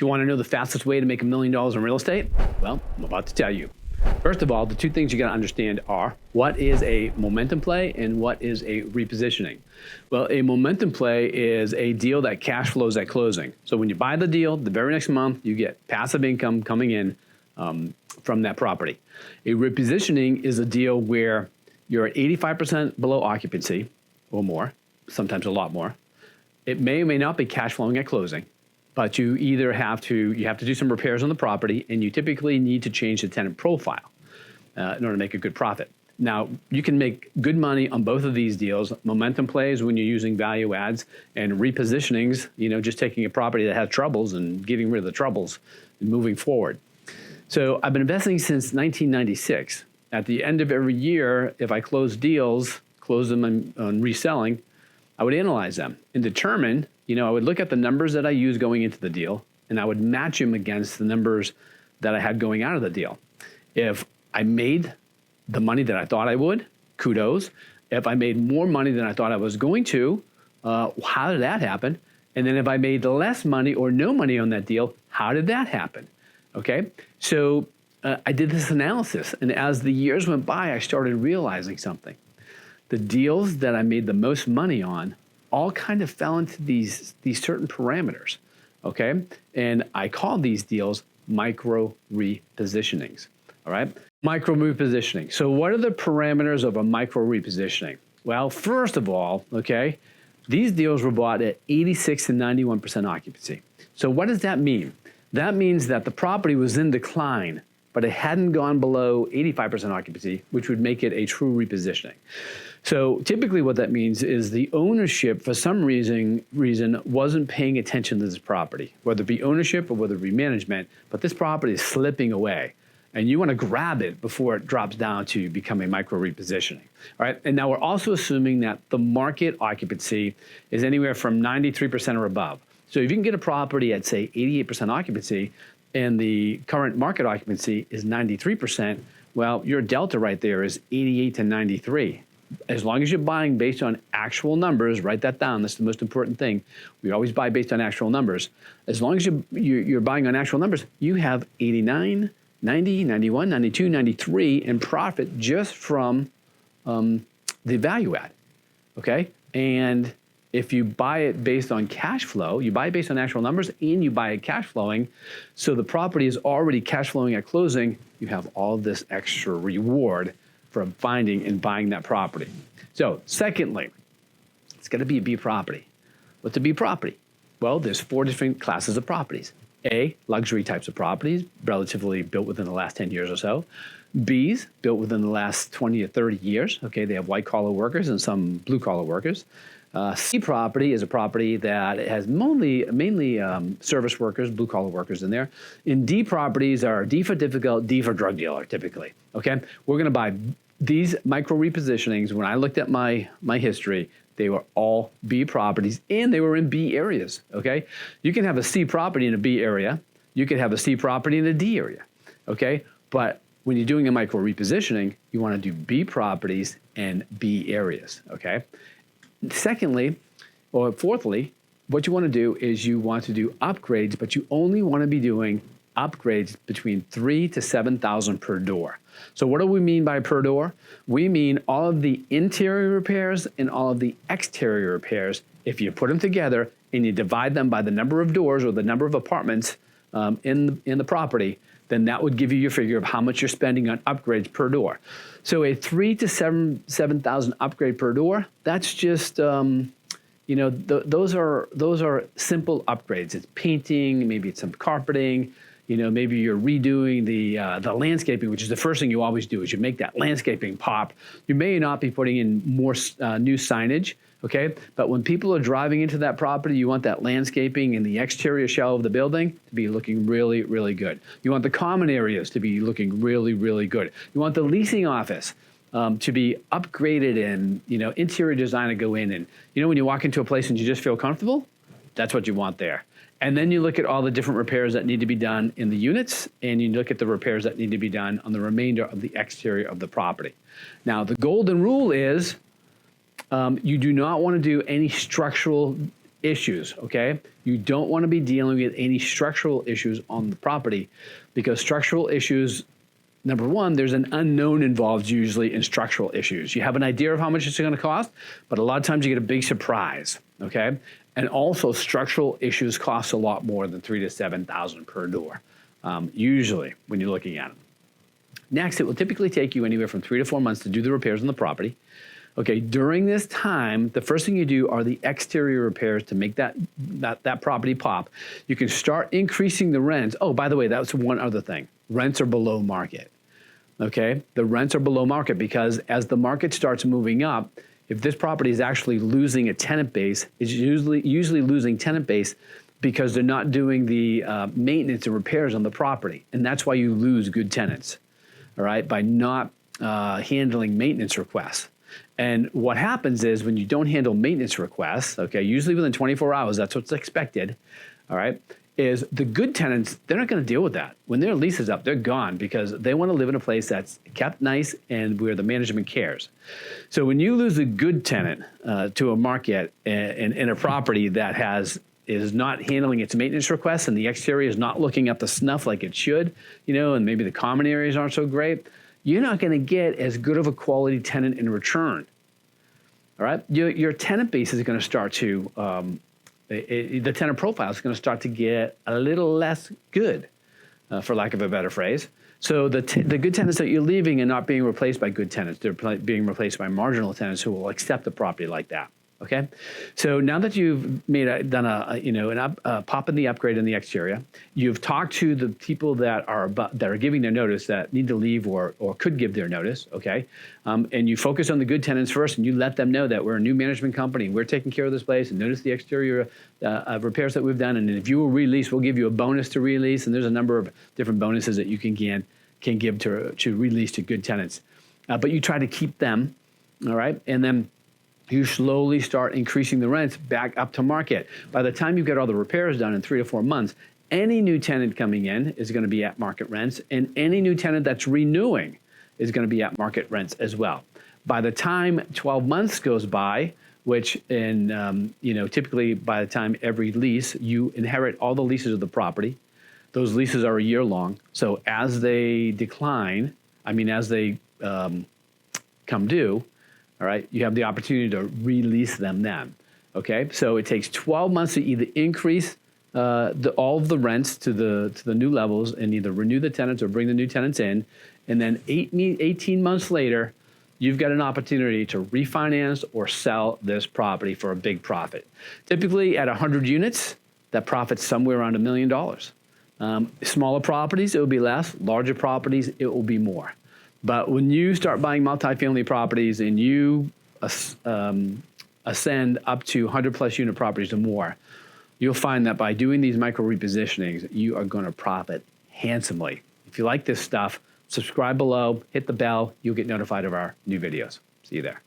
Do you want to know the fastest way to make $1 million in real estate? Well, I'm about to tell you. First of all, the two things you got to understand are what is a momentum play and what is a repositioning. Well, a momentum play is a deal that cash flows at closing. So when you buy the deal, the very next month, you get passive income coming in from that property. A repositioning is a deal where you're at 85% below occupancy or more, sometimes a lot more. It may or may not be cash flowing at closing, but you either have to do some repairs on the property, and you typically need to change the tenant profile in order to make a good profit. Now, you can make good money on both of these deals. Momentum plays when you're using value adds, and repositionings, just taking a property that has troubles and getting rid of the troubles and moving forward. So I've been investing since 1996. At the end of every year, if I close deals, close them on reselling, I would analyze them and determine, I would look at the numbers that I used going into the deal, and I would match them against the numbers that I had going out of the deal. If I made the money that I thought I would, kudos. If I made more money than I thought I was going to, how did that happen? And then if I made less money or no money on that deal, how did that happen? Okay, so I did this analysis, and as the years went by, I started realizing something. The deals that I made the most money on all kind of fell into these certain parameters, okay? And I call these deals micro repositionings, all right? Micro repositioning. So what are the parameters of a micro repositioning? Well, first of all, okay, these deals were bought at 86 to 91% occupancy. So what does that mean? That means that the property was in decline, but it hadn't gone below 85% occupancy, which would make it a true repositioning. So typically what that means is the ownership, for some reason wasn't paying attention to this property, whether it be ownership or whether it be management, but this property is slipping away. And you want to grab it before it drops down to become a micro repositioning. All right. And now we're also assuming that the market occupancy is anywhere from 93% or above. So if you can get a property at, say, 88% occupancy and the current market occupancy is 93%, well, your delta right there is 88 to 93. As long as you're buying based on actual numbers, write that down. That's the most important thing. We always buy based on actual numbers. As long as you're buying on actual numbers, you have 89, 90, 91, 92, 93 in profit just from the value add, okay? And if you buy it based on cash flow, you buy it based on actual numbers and you buy it cash flowing, so the property is already cash flowing at closing, you have all this extra reward from finding and buying that property. So secondly, it's got to be a B property. What's a B property? Well, there's 4 different classes of properties. A, luxury types of properties, relatively built within the last 10 years or so. Bs, built within the last 20 or 30 years. Okay, they have white-collar workers and some blue-collar workers. C property is a property that has mainly service workers, blue-collar workers in there. And D properties are D for difficult, D for drug dealer, typically. Okay, we're going to buy these micro repositionings. When I looked at my history, they were all B properties, and they were in B areas, okay? You can have a C property in a B area. You could have a C property in a D area, okay? But when you're doing a micro repositioning, you want to do B properties and B areas, okay? Secondly, or fourthly, what you want to do is you want to do upgrades, but you only want to be doing upgrades between 3,000 to 7,000 per door. So what do we mean by per door? We mean all of the interior repairs and all of the exterior repairs. If you put them together and you divide them by the number of doors or the number of apartments in the property, then that would give you your figure of how much you're spending on upgrades per door. So a 3,000 to 7,000 upgrade per door, that's just those are simple upgrades. It's painting, maybe it's some carpeting. Maybe you're redoing the landscaping, which is the first thing you always do, is you make that landscaping pop. You may not be putting in more new signage, okay? But when people are driving into that property, you want that landscaping in the exterior shell of the building to be looking really, really good. You want the common areas to be looking really, really good. You want the leasing office to be upgraded and, interior design to go in. And, when you walk into a place and you just feel comfortable, that's what you want there. And then you look at all the different repairs that need to be done in the units, and you look at the repairs that need to be done on the remainder of the exterior of the property. Now, the golden rule is you do not want to do any structural issues, okay? You don't want to be dealing with any structural issues on the property, because structural issues, number one, there's an unknown involved usually in structural issues. You have an idea of how much it's going to cost, but a lot of times you get a big surprise, okay? And also structural issues cost a lot more than $3,000 to $7,000 per door, usually when you're looking at them. Next, it will typically take you anywhere from 3 to 4 months to do the repairs on the property. Okay, during this time, the first thing you do are the exterior repairs to make that property pop. You can start increasing the rents. Oh, by the way, that's one other thing. Rents are below market. Okay, the rents are below market because as the market starts moving up, if this property is actually losing a tenant base, it's usually losing tenant base because they're not doing the maintenance and repairs on the property. And that's why you lose good tenants, all right, by not handling maintenance requests. And what happens is when you don't handle maintenance requests, okay, usually within 24 hours, that's what's expected, all right, is the good tenants, they're not going to deal with that. When their lease is up, they're gone because they want to live in a place that's kept nice and where the management cares. So when you lose a good tenant to a market in a property that is not handling its maintenance requests and the exterior is not looking up the snuff like it should, you know, and maybe the common areas aren't so great, you're not going to get as good of a quality tenant in return. All right, your tenant base is going to start to, the tenant profile is going to start to get a little less good, for lack of a better phrase. So the good tenants that you're leaving are not being replaced by good tenants. They're being replaced by marginal tenants who will accept the property like that. Okay, so now that you've done a pop in the upgrade in the exterior, you've talked to the people that are giving their notice that need to leave or could give their notice. Okay, and you focus on the good tenants first, and you let them know that we're a new management company, we're taking care of this place, and notice the exterior repairs that we've done, and if you will release, we'll give you a bonus to release, and there's a number of different bonuses that you can give to release to good tenants, but you try to keep them, all right, and then you slowly start increasing the rents back up to market. By the time you get all the repairs done in 3 to 4 months, any new tenant coming in is going to be at market rents, and any new tenant that's renewing is going to be at market rents as well. By the time 12 months goes by, which typically by the time every lease, you inherit all the leases of the property. Those leases are a year long. So as they decline, as they come due, all right, you have the opportunity to release them then, okay? So it takes 12 months to either increase all of the rents to the new levels and either renew the tenants or bring the new tenants in, and then 18 months later, you've got an opportunity to refinance or sell this property for a big profit. Typically at 100 units, that profit's somewhere around $1 million. Smaller properties, it will be less. Larger properties, it will be more. But when you start buying multifamily properties and you ascend up to 100 plus unit properties or more, you'll find that by doing these micro repositionings, you are going to profit handsomely. If you like this stuff, subscribe below, hit the bell, you'll get notified of our new videos. See you there.